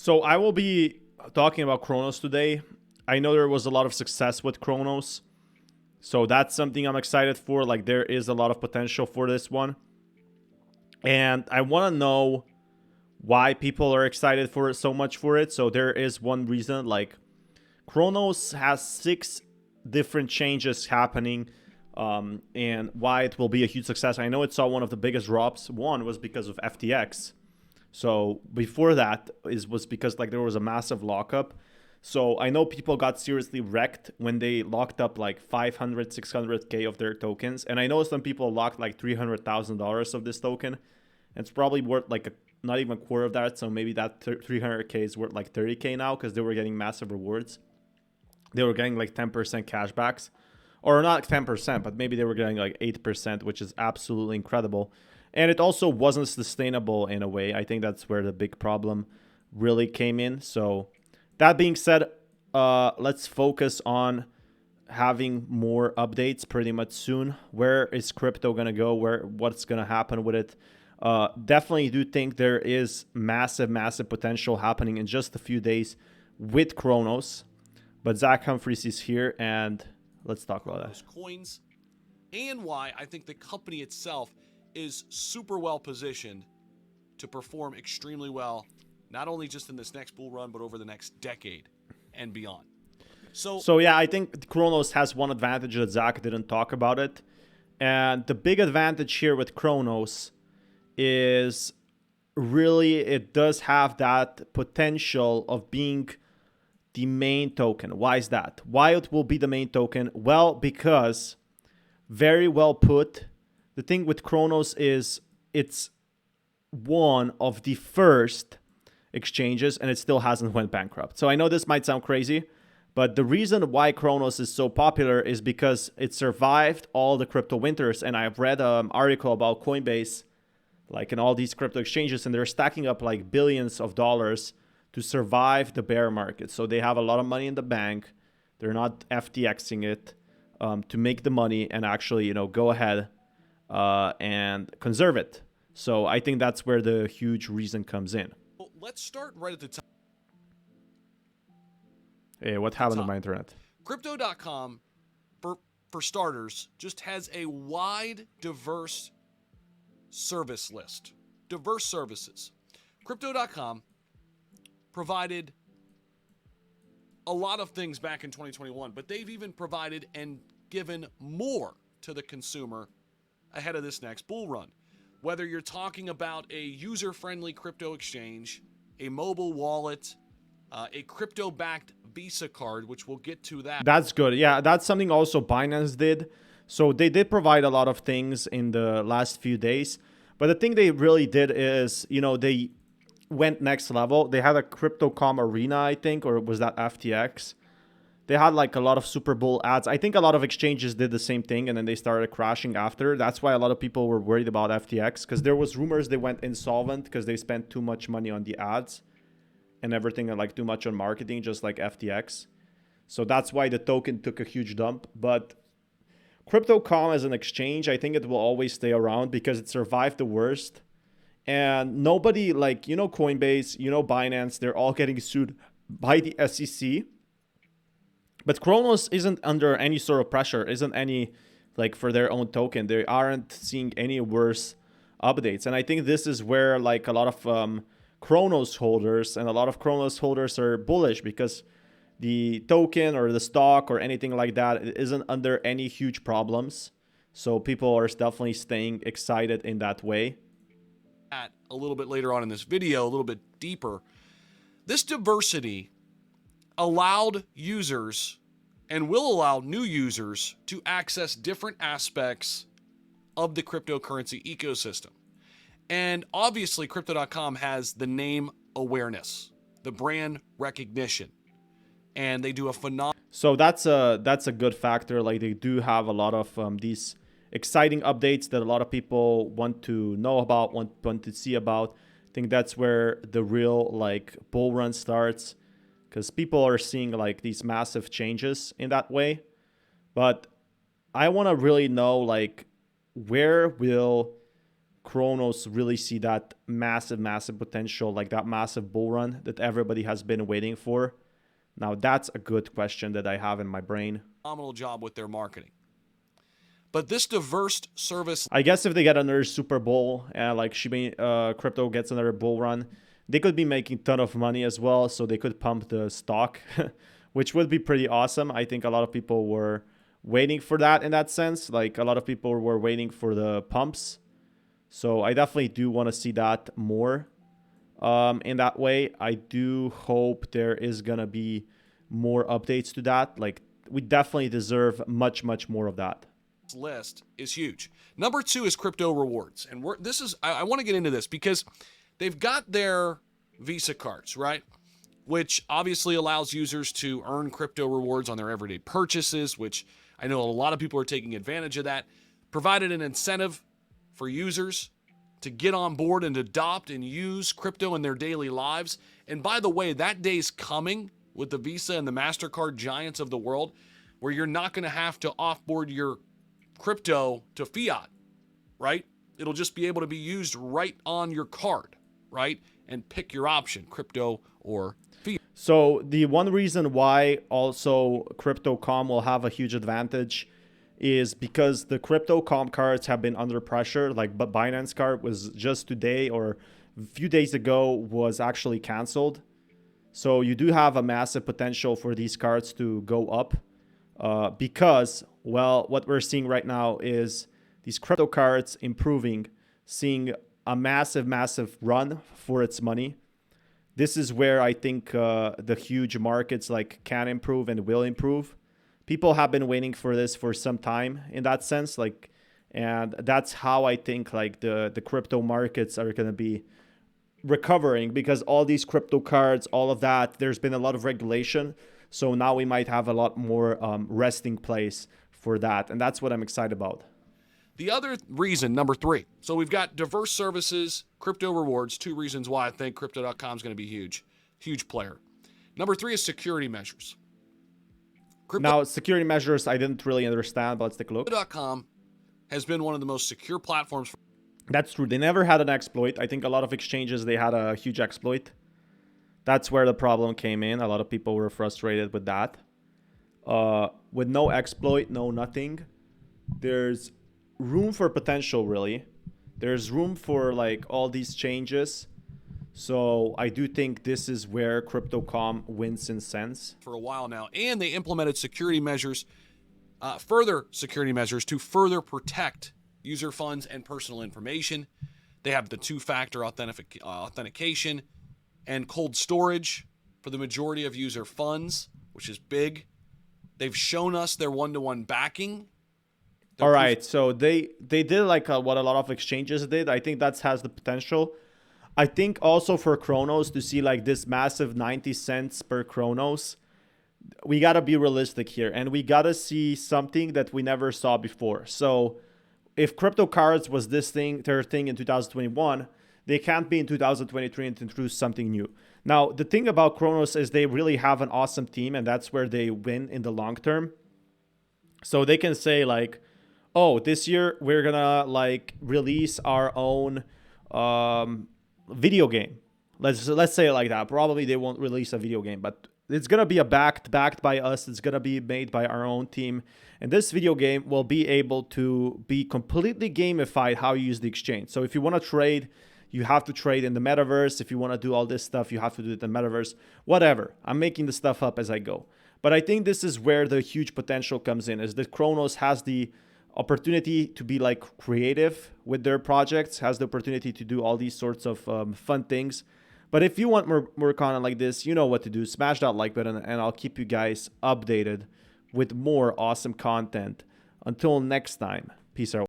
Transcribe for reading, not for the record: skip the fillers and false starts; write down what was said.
So I will be talking about Kronos today. I know there was a lot of success with Kronos, so that's something I'm excited for. Like, there is a lot of potential for this one. And I want to know why people are excited for it so much for it. So there is one reason. Like, Kronos has 6 different changes happening, and why it will be a huge success. I know it saw one of the biggest drops. One was because of FTX. So before that was because like there was a massive lockup. So I know people got seriously wrecked when they locked up like 500, 600K of their tokens. And I know some people locked like $300,000 of this token. It's probably worth like not even a quarter of that. So maybe that 300K is worth like 30K now because they were getting massive rewards. They were getting like 10% cashbacks. Or not 10%, but maybe they were getting like 8%, which is absolutely incredible. And it also wasn't sustainable in a way. I think that's where the big problem really came in. So that being said, let's focus on having more updates pretty much soon. Where is crypto going to go? What's going to happen with it? Definitely do think there is massive, massive potential happening in just a few days with Kronos. But Zach Humphreys is here, and let's talk about that. Coins, and why I think the company itself is super well positioned to perform extremely well, not only just in this next bull run, but over the next decade and beyond. So yeah, I think Kronos has one advantage that Zach didn't talk about it. And the big advantage here with Kronos is really it does have that potential of being the main token. Why is that? Why it will be the main token? Well, because very well put. The thing with Kronos is it's one of the first exchanges and it still hasn't went bankrupt. So I know this might sound crazy, but the reason why Kronos is so popular is because it survived all the crypto winters. And I've read an article about Coinbase, like in all these crypto exchanges, and they're stacking up like billions of dollars to survive the bear market. So they have a lot of money in the bank. They're not FTXing it to make the money and actually, go ahead and conserve it. So I think that's where the huge reason comes in. well, let's start right at the top. Hey, what happened to my internet? Crypto.com, for starters, just has a wide, diverse service list. Diverse services. Crypto.com provided a lot of things back in 2021, but they've even provided and given more to the consumer ahead of this next bull run. Whether you're talking about a user-friendly crypto exchange, a mobile wallet, a crypto-backed Visa card, which we'll get to that. That's good. Yeah, that's something also Binance did. So they did provide a lot of things in the last few days. But the thing they really did is, they went next level. They had a CryptoCom Arena, I think, or was that FTX? They had like a lot of Super Bowl ads. I think a lot of exchanges did the same thing and then they started crashing after. That's why a lot of people were worried about FTX because there was rumors they went insolvent because they spent too much money on the ads and everything and like too much on marketing, just like FTX. So that's why the token took a huge dump. But Crypto.com as an exchange, I think it will always stay around because it survived the worst. And nobody like, Coinbase, Binance, they're all getting sued by the SEC. But Kronos isn't under any sort of pressure, isn't any like for their own token. They aren't seeing any worse updates. And I think this is where like a lot of Kronos holders and a lot of Kronos holders are bullish because the token or the stock or anything like that isn't under any huge problems. So people are definitely staying excited in that way. A little bit later on in this video, a little bit deeper. This diversity allowed users and will allow new users to access different aspects of the cryptocurrency ecosystem. And obviously, Crypto.com has the name awareness, the brand recognition, and they do a phenomenal. So that's a good factor. Like they do have a lot of these exciting updates that a lot of people want to know about, want to see about. I think that's where the real like bull run starts because people are seeing like these massive changes in that way. But I want to really know like where will Kronos really see that massive, massive potential, like that massive bull run that everybody has been waiting for? Now, that's a good question that I have in my brain. Phenomenal job with their marketing. But this diverse service, I guess if they get another Super Bowl, like crypto gets another bull run, they could be making a ton of money as well. So they could pump the stock, which would be pretty awesome. I think a lot of people were waiting for that in that sense. Like a lot of people were waiting for the pumps. So I definitely do want to see that more in that way. I do hope there is going to be more updates to that. Like we definitely deserve much, much more of that. list is huge. Number 2 is crypto rewards. And I want to get into this because they've got their Visa cards, right? Which obviously allows users to earn crypto rewards on their everyday purchases, which I know a lot of people are taking advantage of that. Provided an incentive for users to get on board and adopt and use crypto in their daily lives. And by the way, that day's coming with the Visa and the MasterCard giants of the world, where you're not going to have to offboard your crypto to fiat, right? It'll just be able to be used right on your card, right? And pick your option, crypto or fiat. So the one reason why also Crypto.com will have a huge advantage is because the Crypto.com cards have been under pressure. Like Binance card was just today or a few days ago was actually canceled. So you do have a massive potential for these cards to go up because, well, what we're seeing right now is these crypto cards improving, seeing a massive, massive run for its money. This is where I think the huge markets like can improve and will improve. People have been waiting for this for some time in that sense, like, and that's how I think like the crypto markets are going to be recovering, because all these crypto cards, all of that, there's been a lot of regulation. So now we might have a lot more resting place for that. And that's what I'm excited about. The other reason, number 3, so we've got diverse services, crypto rewards, 2 reasons why I think Crypto.com is going to be huge player. Number 3 is security measures. Now, security measures, I didn't really understand, but let's take a look. Crypto.com has been one of the most secure platforms. That's true. They never had an exploit. I think a lot of exchanges, they had a huge exploit. That's where the problem came in. A lot of people were frustrated with that. With no exploit, no nothing, there's room for potential, really. There's room for like all these changes. So I do think this is where Crypto.com wins in sense. For a while now. And they implemented security measures, further security measures to further protect user funds and personal information. They have the 2-factor authentication and cold storage for the majority of user funds, which is big. They've shown us their one-to-one backing. All right, so they did like what a lot of exchanges did. I think that has the potential. I think also for Kronos to see like this massive 90 cents per Kronos, we got to be realistic here. And we got to see something that we never saw before. So if crypto cards was their thing in 2021, they can't be in 2023 and introduce something new. Now, the thing about Kronos is they really have an awesome team, and that's where they win in the long term. So they can say like, oh, this year we're gonna like release our own video game. Let's say it like that. Probably they won't release a video game, but it's gonna be backed by us. It's gonna be made by our own team, and this video game will be able to be completely gamified how you use the exchange. So if you want to trade, you have to trade in the metaverse. If you want to do all this stuff, you have to do it in the metaverse. Whatever. I'm making the stuff up as I go. But I think this is where the huge potential comes in, is that Kronos has the opportunity to be like creative with their projects, has the opportunity to do all these sorts of fun things. But if you want more content like this, you know what to do. Smash that like button, and I'll keep you guys updated with more awesome content. Until next time, peace out.